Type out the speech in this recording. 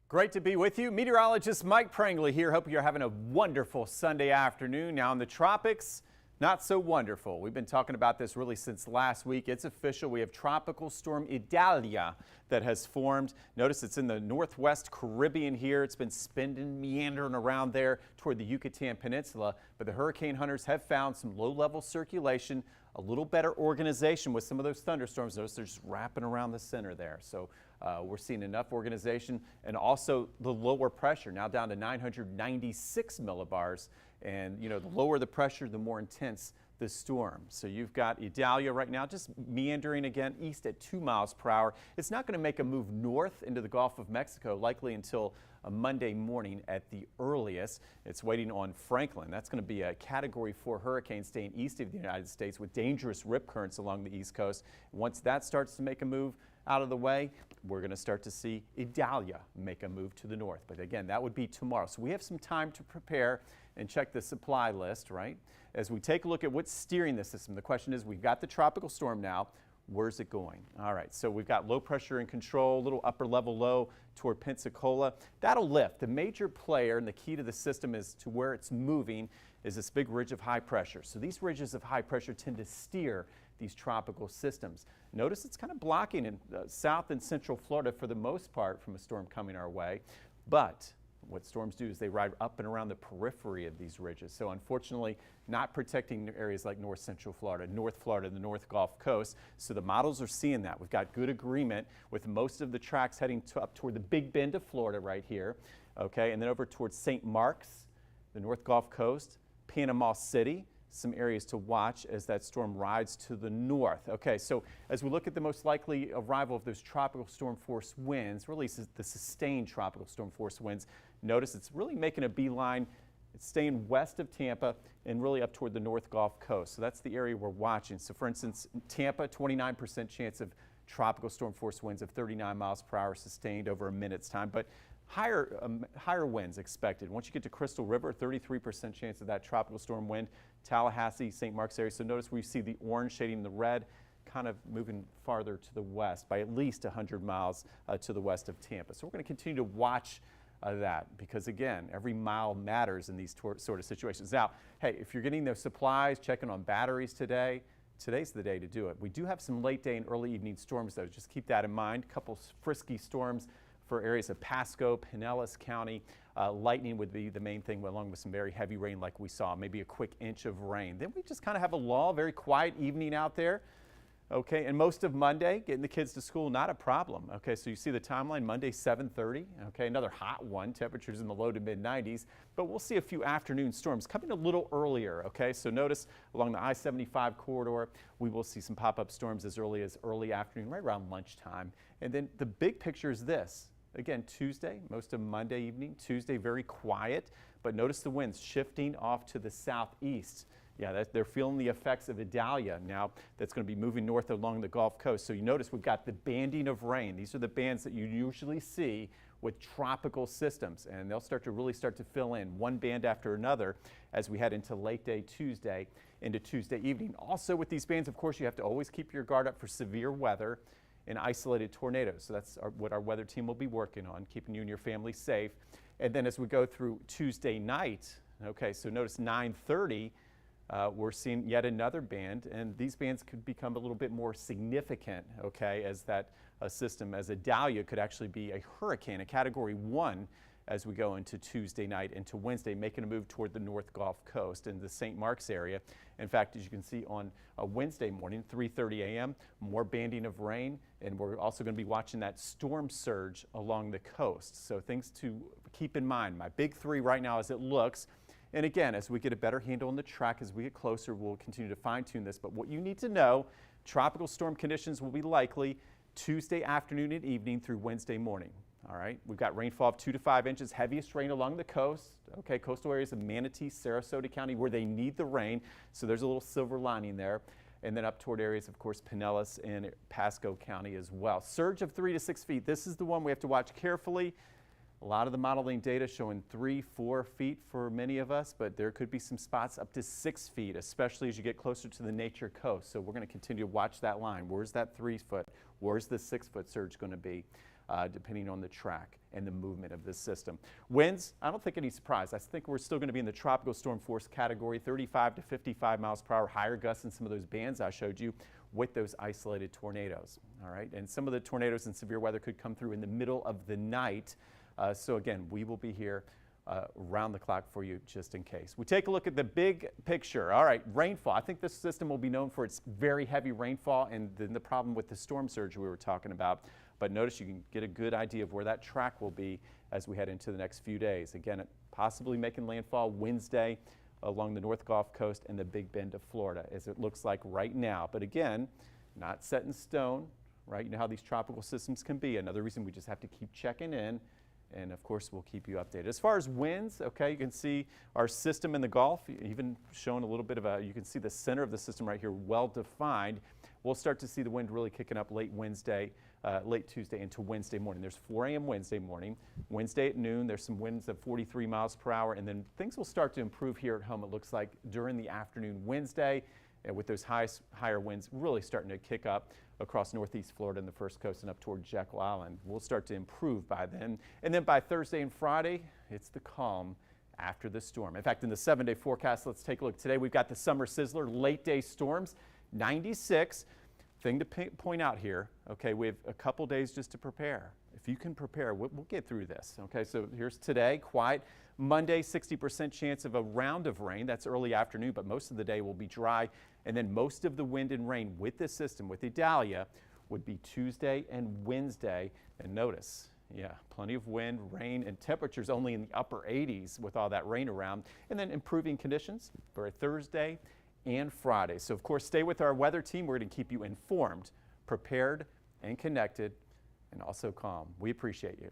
Great to be with you. Meteorologist Mike Prangley here. Hope you're having a wonderful Sunday afternoon. Now in the tropics, not so wonderful. We've been talking about this really since last week. It's official. We have Tropical Storm Idalia that has formed. Notice it's in the northwest Caribbean here. It's been spinning, meandering around there toward the Yucatan Peninsula. But the hurricane hunters have found some low-level circulation, a little better organization with some of those thunderstorms. Notice they're just wrapping around the center there. So we're seeing enough organization, and also the lower pressure now down to 996 millibars. And, you know, the lower the pressure, the more intense the storm. So you've got Idalia right now just meandering again east at 2 miles per hour. It's not going to make a move north into the Gulf of Mexico, likely until a Monday morning at the earliest. It's waiting on Franklin. That's going to be a Category 4 hurricane staying east of the United States with dangerous rip currents along the east coast. Once that starts to make a move out of the way, we're going to start to see Idalia make a move to the north. But again, that would be tomorrow. So we have some time to prepare and check the supply list, right? As we take a look at what's steering the system, the question is, we've got the tropical storm now. Where's it going? All right, so we've got low pressure in control, little upper level low toward Pensacola. That'll lift. The major player and the key to the system is to where it's moving is this big ridge of high pressure. So these ridges of high pressure tend to steer these tropical systems. Notice it's kind of blocking in south and central Florida for the most part from a storm coming our way. But what storms do is they ride up and around the periphery of these ridges. So unfortunately, not protecting areas like north central Florida, the North Gulf Coast. So the models are seeing that. We've got good agreement with most of the tracks heading up toward the Big Bend of Florida right here. Okay, and then over towards St. Mark's, the North Gulf Coast, Panama City. Some areas to watch as that storm rides to the north. Okay, so as we look at the most likely arrival of those tropical storm force winds, really the sustained tropical storm force winds, notice it's really making a beeline. It's staying west of Tampa and really up toward the North Gulf Coast. So that's the area we're watching. So for instance, Tampa, 29% chance of tropical storm force winds of 39 miles per hour sustained over a minute's time. But higher winds expected. Once you get to Crystal River, 33% chance of that tropical storm wind. Tallahassee, St. Mark's area. So notice we see the orange shading the red, kind of moving farther to the west by at least 100 miles to the west of Tampa. So we're going to continue to watch that because, again, every mile matters in these sort of situations. Now, hey, if you're getting those supplies, checking on batteries today, today's the day to do it. We do have some late day and early evening storms, though. Just keep that in mind. A couple frisky storms for areas of Pasco, Pinellas County. Lightning would be the main thing, along with some very heavy rain like we saw, maybe a quick inch of rain. Then we just kind of have a lull, very quiet evening out there. Okay, and most of Monday, getting the kids to school, not a problem. Okay, so you see the timeline, Monday 7:30. Okay, another hot one, temperatures in the low to mid 90s, but we'll see a few afternoon storms coming a little earlier. Okay, so notice along the I-75 corridor, we will see some pop-up storms as early afternoon, right around lunchtime. And then the big picture is this. Again, Tuesday, most of Monday evening. Tuesday, very quiet, but notice the winds shifting off to the southeast. Yeah, they're feeling the effects of Idalia now that's going to be moving north along the Gulf Coast. So you notice we've got the banding of rain. These are the bands that you usually see with tropical systems, and they'll really start to fill in one band after another as we head into late day Tuesday into Tuesday evening. Also with these bands, of course, you have to always keep your guard up for severe weather and isolated tornadoes. So that's what our weather team will be working on, keeping you and your family safe. And then as we go through Tuesday night, okay, so notice 9:30, we're seeing yet another band, and these bands could become a little bit more significant, okay, as that system, as Idalia could actually be a hurricane, a Category 1, as we go into Tuesday night into Wednesday, making a move toward the North Gulf Coast and the St. Mark's area. In fact, as you can see on a Wednesday morning, 3:30 a.m., more banding of rain, and we're also going to be watching that storm surge along the coast. So things to keep in mind. My big three right now as it looks. And again, as we get a better handle on the track, as we get closer, we'll continue to fine-tune this. But what you need to know, tropical storm conditions will be likely Tuesday afternoon and evening through Wednesday morning. All right, we've got rainfall of 2 to 5 inches, heaviest rain along the coast. Okay, coastal areas of Manatee, Sarasota County, where they need the rain. So there's a little silver lining there. And then up toward areas, of course, Pinellas and Pasco County as well. Surge of 3 to 6 feet. This is the one we have to watch carefully. A lot of the modeling data showing 3-4 feet for many of us, but there could be some spots up to 6 feet, especially as you get closer to the nature coast. So we're going to continue to watch that line. Where's that 3 foot? Where's the 6 foot surge going to be, depending on the track? and the movement of this system. Winds, I don't think any surprise. I think we're still going to be in the tropical storm force category, 35 to 55 miles per hour, higher gusts in some of those bands I showed you with those isolated tornadoes. All right, and some of the tornadoes and severe weather could come through in the middle of the night. So again, we will be here around the clock for you just in case. We take a look at the big picture. All right, rainfall. I think this system will be known for its very heavy rainfall and then the problem with the storm surge we were talking about. But notice you can get a good idea of where that track will be as we head into the next few days. Again, possibly making landfall Wednesday along the North Gulf Coast and the Big Bend of Florida, as it looks like right now. But again, not set in stone, right? You know how these tropical systems can be. Another reason we just have to keep checking in. And of course, we'll keep you updated. As far as winds, okay, you can see our system in the Gulf, even showing a little bit of you can see the center of the system right here, well defined. We'll start to see the wind really kicking up late Wednesday, late Tuesday into Wednesday morning. There's 4 a.m. Wednesday morning. Wednesday at noon, there's some winds of 43 miles per hour, and then things will start to improve here at home, it looks like, during the afternoon Wednesday, with those higher winds really starting to kick up across northeast Florida and the first coast and up toward Jekyll Island. We'll start to improve by then. And then by Thursday and Friday, it's the calm after the storm. In fact, in the 7-day forecast, let's take a look. Today we've got the summer sizzler, late day storms, 96. Thing to point out here, okay, we have a couple days just to prepare. If you can prepare, we'll get through this. Okay, so here's today, quiet. Monday, 60% chance of a round of rain. That's early afternoon, but most of the day will be dry. And then most of the wind and rain with this system, with Idalia, would be Tuesday and Wednesday. And notice, yeah, plenty of wind, rain, and temperatures only in the upper 80s with all that rain around. And then improving conditions for Thursday and Friday. So of course, stay with our weather team. We're going to keep you informed, prepared, and connected, and also calm. We appreciate you.